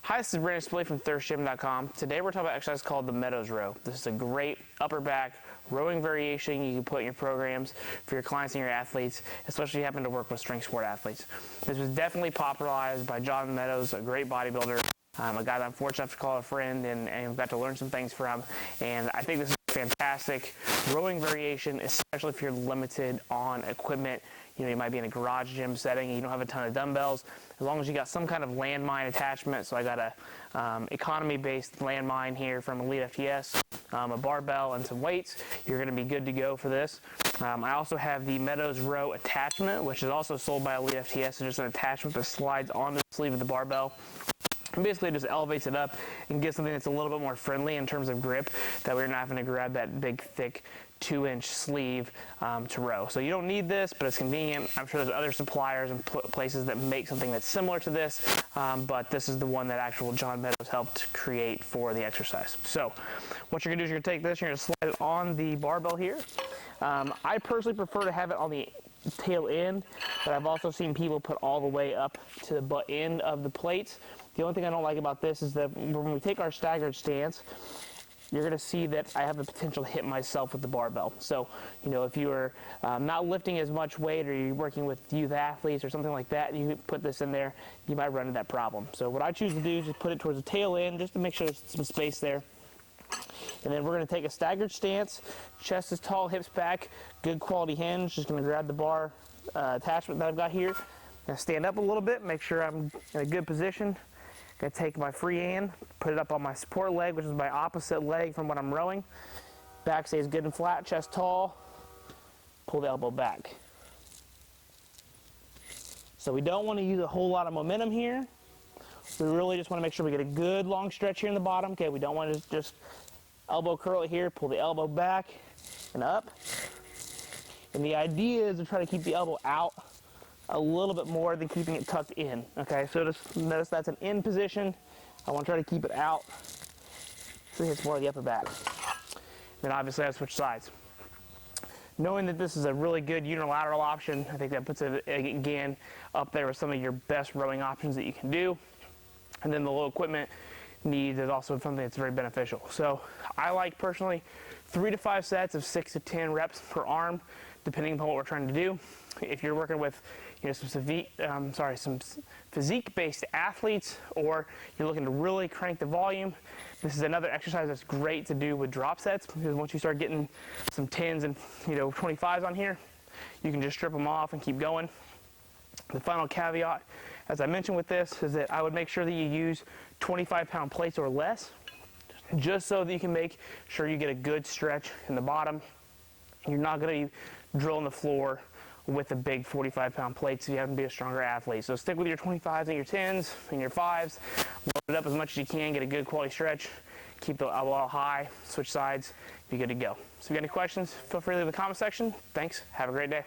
Hi, this is Brandon Spilley from thirstgym.com. Today we're talking about an exercise called the Meadows Row. This is a great upper back rowing variation you can put in your programs for your clients and your athletes, especially if you happen to work with strength sport athletes. This was definitely popularized by John Meadows, a great bodybuilder, a guy that I'm fortunate to call a friend and got to learn some things from. And I think this is a fantastic rowing variation, especially if you're limited on equipment. You know, you might be in a garage gym setting and you don't have a ton of dumbbells. As long as you got some kind of landmine attachment, so I got a economy-based landmine here from Elite FTS, a barbell and some weights, you're going to be good to go for this. I also have the Meadows Row attachment, which is also sold by Elite FTS. It's just an attachment that slides on the sleeve of the barbell. And basically just elevates it up and gives something that's a little bit more friendly in terms of grip, that we're not having to grab that big, thick 2-inch sleeve to row. So you don't need this, but it's convenient. I'm sure there's other suppliers and places that make something that's similar to this, but this is the one that actual John Meadows helped create for the exercise. So what you're gonna do is you're gonna take this, you're gonna slide it on the barbell here. I personally prefer to have it on the tail end, but I've also seen people put all the way up to the butt end of the plates. The only thing I don't like about this is that when we take our staggered stance, you're going to see that I have the potential to hit myself with the barbell. So, you know, if you're not lifting as much weight, or you're working with youth athletes or something like that, and you put this in there, you might run into that problem. So what I choose to do is just put it towards the tail end, just to make sure there's some space there. And then we're going to take a staggered stance, chest is tall, hips back, good quality hinge. Just going to grab the bar attachment that I've got here. Going to stand up a little bit, make sure I'm in a good position. Going to take my free hand, put it up on my support leg, which is my opposite leg from what I'm rowing. Back stays good and flat, chest tall. Pull the elbow back. So we don't want to use a whole lot of momentum here. We really just want to make sure we get a good long stretch here in the bottom. Okay, we don't want to just elbow curl it here, pull the elbow back and up. And the idea is to try to keep the elbow out a little bit more than keeping it tucked in. Okay, so just notice that's an in position. I want to try to keep it out so it hits more of the upper back. Then obviously I switch sides. Knowing that this is a really good unilateral option, I think that puts it again up there with some of your best rowing options that you can do. And then the low equipment needs is also something that's very beneficial. So I like personally 3 to 5 sets of 6 to 10 reps per arm, depending upon what we're trying to do. If you're working with, you know, some physique-based athletes, or you're looking to really crank the volume, this is another exercise that's great to do with drop sets, because once you start getting some 10s and 25s on here, you can just strip them off and keep going. The final caveat, as I mentioned with this, is that I would make sure that you use 25-pound plates or less, just so that you can make sure you get a good stretch in the bottom. You're not going to be drilling the floor with the big 45-pound plates if you happen to be a stronger athlete. So stick with your 25s and your 10s and your 5s. Load it up as much as you can, get a good quality stretch, keep the elbow high, switch sides, be good to go. So if you got any questions, feel free to leave in the comment section. Thanks, have a great day.